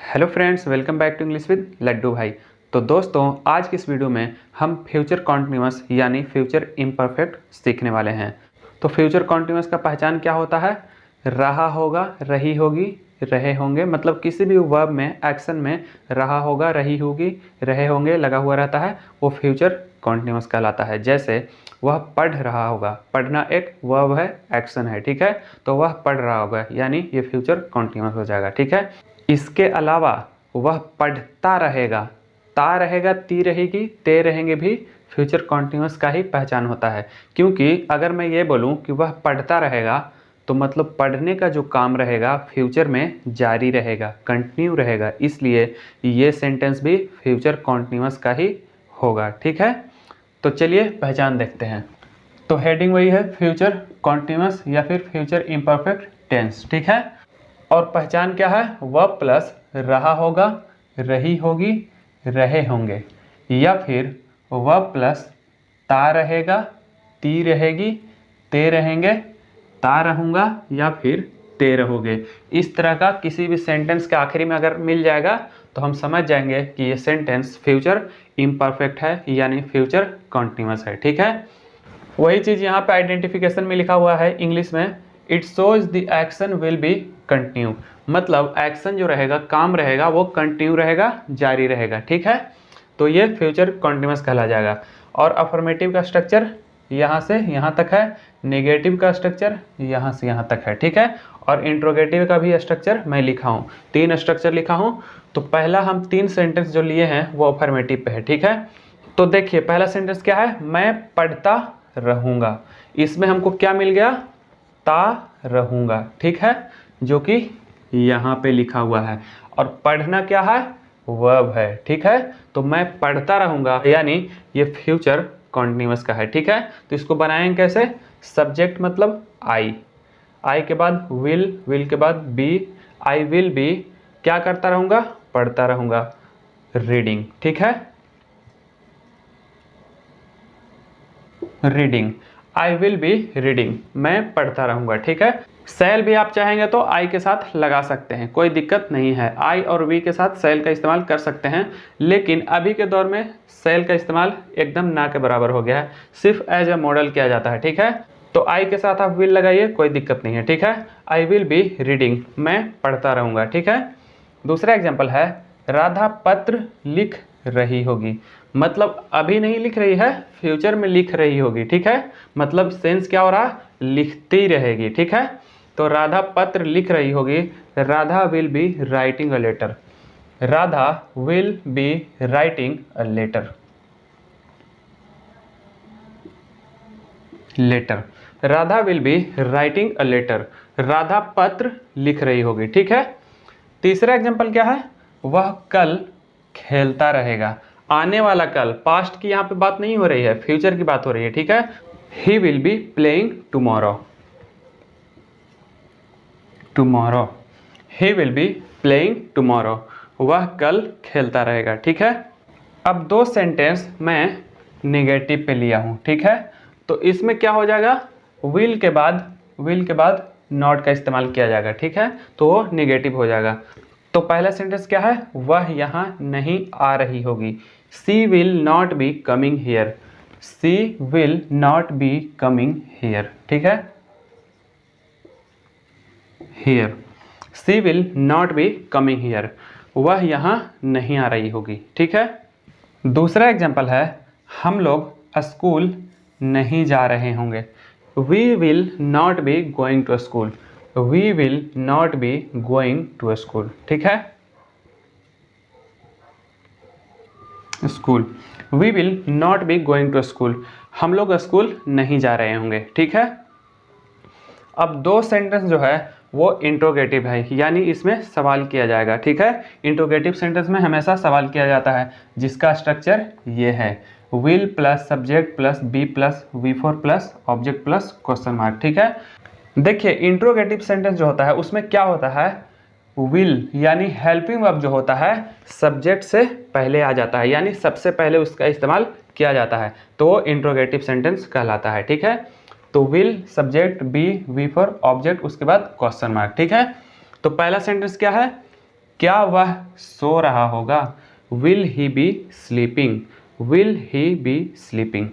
Hello friends, welcome back to English with Laddu Bhai. तो दोस्तों, आज की इस वीडियो में हम फ्यूचर कॉन्टिन्यूअस यानी फ्यूचर इम्परफेक्ट सीखने वाले हैं। तो फ्यूचर कॉन्टिन्यूअस का पहचान क्या होता है? रहा होगा, रही होगी, रहे होंगे। मतलब किसी भी वर्ब में, एक्शन में रहा होगा, रही होगी, रहे होंगे लगा हुआ रहता है, वो फ्यूचर कॉन्टिन्यूअस कहलाता है। जैसे वह पढ़ रहा होगा, पढ़ना एक वर्ब है, एक्शन है, ठीक है। तो वह पढ़ रहा होगा यानी ये फ्यूचर कॉन्टिन्यूअस हो जाएगा, ठीक है। इसके अलावा वह पढ़ता रहेगा, ता रहेगा, ती रहेगी, ते रहेंगे भी फ्यूचर कॉन्टिन्यूअस का ही पहचान होता है। क्योंकि अगर मैं ये बोलूँ कि वह पढ़ता रहेगा तो मतलब पढ़ने का जो काम रहेगा फ्यूचर में जारी रहेगा, कंटिन्यू रहेगा, इसलिए ये सेंटेंस भी फ्यूचर कॉन्टिन्यूअस का ही होगा, ठीक है। तो चलिए पहचान देखते हैं। तो हेडिंग वही है, फ्यूचर कॉन्टिन्यूअस या फिर फ्यूचर इम्परफेक्ट टेंस, ठीक है। और पहचान क्या है? वर्ब प्लस रहा होगा, रही होगी, रहे होंगे, या फिर वर्ब प्लस ता रहेगा, ती रहेगी, ते रहेंगे, ता रहूँगा या फिर ते रहोगे। इस तरह का किसी भी सेंटेंस के आखिरी में अगर मिल जाएगा तो हम समझ जाएंगे कि ये सेंटेंस फ्यूचर इम्परफेक्ट है यानी फ्यूचर कॉन्टिन्यूअस है, ठीक है। वही चीज़ यहाँ पे आइडेंटिफिकेशन में लिखा हुआ है इंग्लिश में, it shows the action will be continue. मतलब एक्शन जो रहेगा, काम रहेगा, वो कंटिन्यू रहेगा, जारी रहेगा, ठीक है। तो ये फ्यूचर कॉन्टिन्यूअस कहला जाएगा। और अफर्मेटिव का स्ट्रक्चर यहाँ से यहाँ तक है, नेगेटिव का स्ट्रक्चर यहाँ से यहाँ तक है, ठीक है। और इंट्रोगेटिव का भी स्ट्रक्चर मैं लिखा हूँ, 3 स्ट्रक्चर लिखा हूँ। तो पहला हम 3 सेंटेंस जो लिए हैं वो अफर्मेटिव पे है, ठीक है। तो देखिए पहला सेंटेंस क्या है? मैं पढ़ता रहूँगा। इसमें हमको क्या मिल गया? ता रहूँगा, ठीक है, जो कि यहाँ पे लिखा हुआ है। और पढ़ना क्या है? वर्ब है, ठीक है। तो मैं पढ़ता रहूँगा यानी ये फ्यूचर कॉन्टिन्यूअस का है, ठीक है। तो इसको बनाएंगे कैसे? सब्जेक्ट मतलब आई, आई के बाद विल, विल के बाद बी, आई विल बी क्या करता रहूँगा? पढ़ता रहूँगा, रीडिंग, ठीक है, reading. I will be reading, मैं पढ़ता रहूँगा, ठीक है। सेल भी आप चाहेंगे तो आई के साथ लगा सकते हैं, कोई दिक्कत नहीं है। आई और वी के साथ सेल का इस्तेमाल कर सकते हैं, लेकिन अभी के दौर में सेल का इस्तेमाल एकदम ना के बराबर हो गया है, सिर्फ एज ए मॉडल किया जाता है, ठीक है। तो आई के साथ आप विल लगाइए, कोई दिक्कत नहीं है, ठीक है। आई विल बी रीडिंग, मैं पढ़ता रहूँगा, ठीक है। दूसरा एग्जाम्पल है, राधा पत्र लिख रही होगी। मतलब अभी नहीं लिख रही है, फ्यूचर में लिख रही होगी, ठीक है। मतलब सेंस क्या हो रहा? लिखती रहेगी, ठीक है। तो राधा पत्र लिख रही होगी, Radha will be writing a letter, Radha will be writing a letter, letter, Radha will be writing a letter, Radha पत्र लिख रही होगी, ठीक है। तीसरा एग्जाम्पल क्या है? वह कल खेलता रहेगा। आने वाला कल, पास्ट की यहाँ पे बात नहीं हो रही है, फ्यूचर की बात हो रही है, ठीक है। He will be playing tomorrow, tomorrow, he will be playing tomorrow, वह कल खेलता रहेगा, ठीक है। अब 2 सेंटेंस मैं नेगेटिव पे लिया हूँ, ठीक है। तो इसमें क्या हो जाएगा? विल के बाद नॉट का इस्तेमाल किया जाएगा, ठीक है। तो वो नेगेटिव हो जाएगा। तो पहला सेंटेंस क्या है? वह यहाँ नहीं आ रही होगी, she will not be coming here, she will not be coming here, ठीक है, here, she will not be coming here, वह यहाँ नहीं आ रही होगी, ठीक है। दूसरा एग्जाम्पल है, हम लोग स्कूल नहीं जा रहे होंगे, we will not be going to school, we will not be going to school, ठीक है, school, we will not be going to school, हम लोग स्कूल नहीं जा रहे होंगे, ठीक है। अब 2 सेंटेंस जो है वो इंट्रोगेटिव है, यानी इसमें सवाल किया जाएगा, ठीक है। इंट्रोगेटिव सेंटेंस में हमेशा सवाल किया जाता है, जिसका स्ट्रक्चर ये है, will plus subject plus be plus V4 plus object plus question mark, ठीक है। देखिए इंट्रोगेटिव सेंटेंस जो होता है उसमें क्या होता है? विल यानी हेल्पिंग वर्ब जो होता है सब्जेक्ट से पहले आ जाता है, यानी सबसे पहले उसका इस्तेमाल किया जाता है, तो वो इंट्रोगेटिव सेंटेंस कहलाता है, ठीक है। तो will, subject, B, V4 object, उसके बाद क्वेश्चन मार्क, ठीक है। तो पहला सेंटेंस क्या है? क्या वह सो रहा होगा? Will he B sleeping? Will he B sleeping?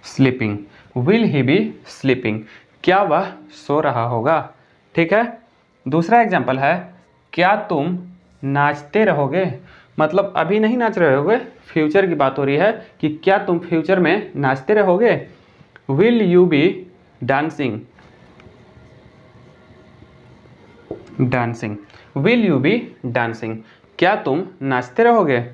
Sleeping, will he B sleeping, क्या वह सो रहा होगा? ठीक है। दूसरा एग्जाम्पल है, क्या तुम नाचते रहोगे? मतलब अभी नहीं नाच रहे होगे, फ्यूचर की बात हो रही है कि क्या तुम फ्यूचर में नाचते रहोगे? Will you B dancing? Dancing, will you B dancing, क्या तुम नाचते रहोगे?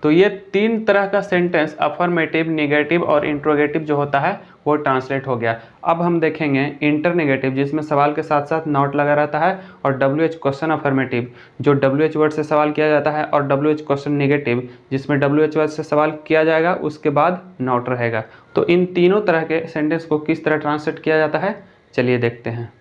तो ये तीन तरह का सेंटेंस अफर्मेटिव, नेगेटिव और इंट्रोगेटिव जो होता है वो ट्रांसलेट हो गया। अब हम देखेंगे इंटरनेगेटिव, जिसमें सवाल के साथ साथ नॉट लगा रहता है, और WH क्वेश्चन अफर्मेटिव जो WH वर्ड से सवाल किया जाता है, और WH क्वेश्चन नेगेटिव जिसमें WH वर्ड से सवाल किया जाएगा उसके बाद नॉट रहेगा। तो इन तीनों तरह के सेंटेंस को किस तरह ट्रांसलेट किया जाता है, चलिए देखते हैं।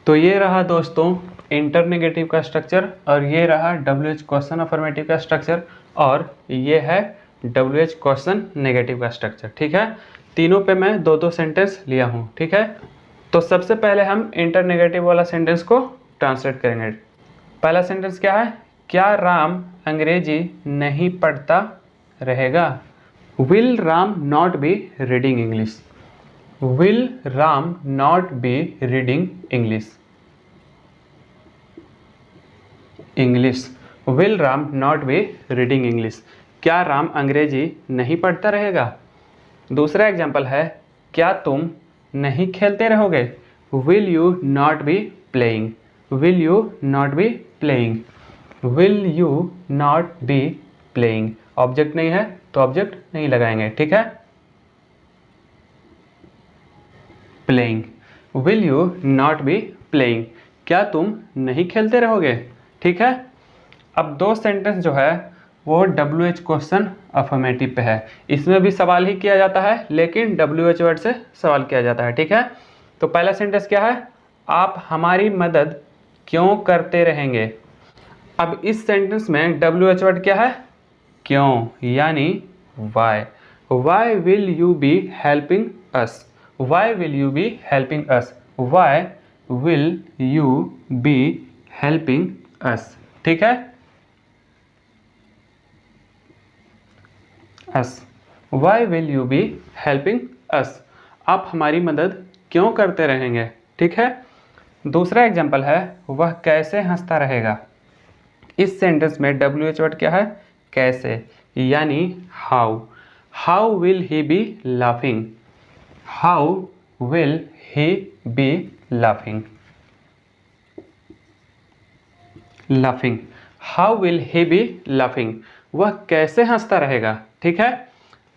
तो ये रहा दोस्तों इंटरनेगेटिव का स्ट्रक्चर, और ये रहा WH क्वेश्चन अफर्मेटिव का स्ट्रक्चर, और ये है WH क्वेश्चन नेगेटिव का स्ट्रक्चर। ठीक है, तीनों पे मैं दो दो सेंटेंस लिया हूँ। ठीक है, तो सबसे पहले हम इंटरनेगेटिव वाला सेंटेंस को ट्रांसलेट करेंगे। पहला सेंटेंस क्या है? क्या राम अंग्रेजी नहीं पढ़ता रहेगा? Will Ram not be reading English? Will Ram not be reading English? English, will Ram not be reading English, क्या राम अंग्रेजी नहीं पढ़ता रहेगा? दूसरा एग्जाम्पल है, क्या तुम नहीं खेलते रहोगे? Will you not be playing? Will you not be playing? Will you not be playing, object नहीं है तो ऑब्जेक्ट नहीं लगाएंगे। ठीक है, playing, will you not be playing, क्या तुम नहीं खेलते रहोगे? ठीक है, अब दो सेंटेंस जो है वो WH क्वेश्चन अफर्मेटिव पे है, इसमें भी सवाल ही किया जाता है लेकिन WH वर्ड से सवाल किया जाता है। ठीक है, तो पहला सेंटेंस क्या है? आप हमारी मदद क्यों करते रहेंगे? अब इस सेंटेंस में WH वर्ड क्या है? क्यों, यानी why. Why will you be helping us? Why will you be helping us? Why will you be helping us? ठीक है, us, why will you be helping us, आप हमारी मदद क्यों करते रहेंगे? ठीक है, दूसरा एग्जाम्पल है, वह कैसे हंसता रहेगा? इस सेंटेंस में WH वर्ड क्या है? कैसे, यानी how. How will he B laughing? How will he B laughing? Laughing, how will he B laughing, वह कैसे हंसता रहेगा? ठीक है,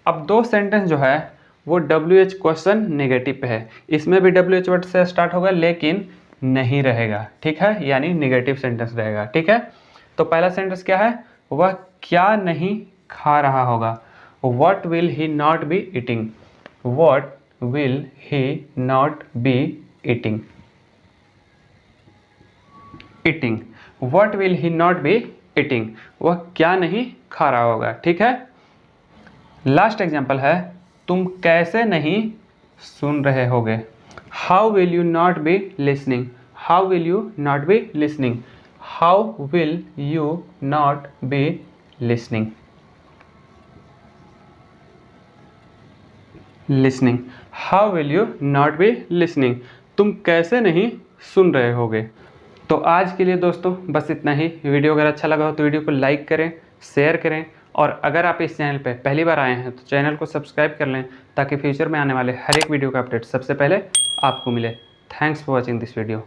अब दो सेंटेंस जो है वो WH क्वेश्चन नेगेटिव पे है, इसमें भी WH वर्ड से स्टार्ट होगा लेकिन नहीं रहेगा। ठीक है, यानी नेगेटिव सेंटेंस रहेगा। ठीक है, तो पहला सेंटेंस क्या है? वह क्या नहीं खा रहा होगा? What will he not be eating? What will he not be eating? Eating, What will he not be eating? वह क्या नहीं खा रहा होगा। ठीक है, लास्ट एग्जाम्पल है, तुम कैसे नहीं सुन रहे होगे? How will you not be listening? How will you not be listening? How will you not be listening? Listening, how will you not be listening, तुम कैसे नहीं सुन रहे होगे? तो आज के लिए दोस्तों बस इतना ही। वीडियो अगर अच्छा लगा हो तो वीडियो को लाइक करें, शेयर करें, और अगर आप इस चैनल पे पहली बार आए हैं तो चैनल को सब्सक्राइब कर लें ताकि फ्यूचर में आने वाले हर एक वीडियो का अपडेट सबसे पहले आपको मिले। Thanks for watching this video.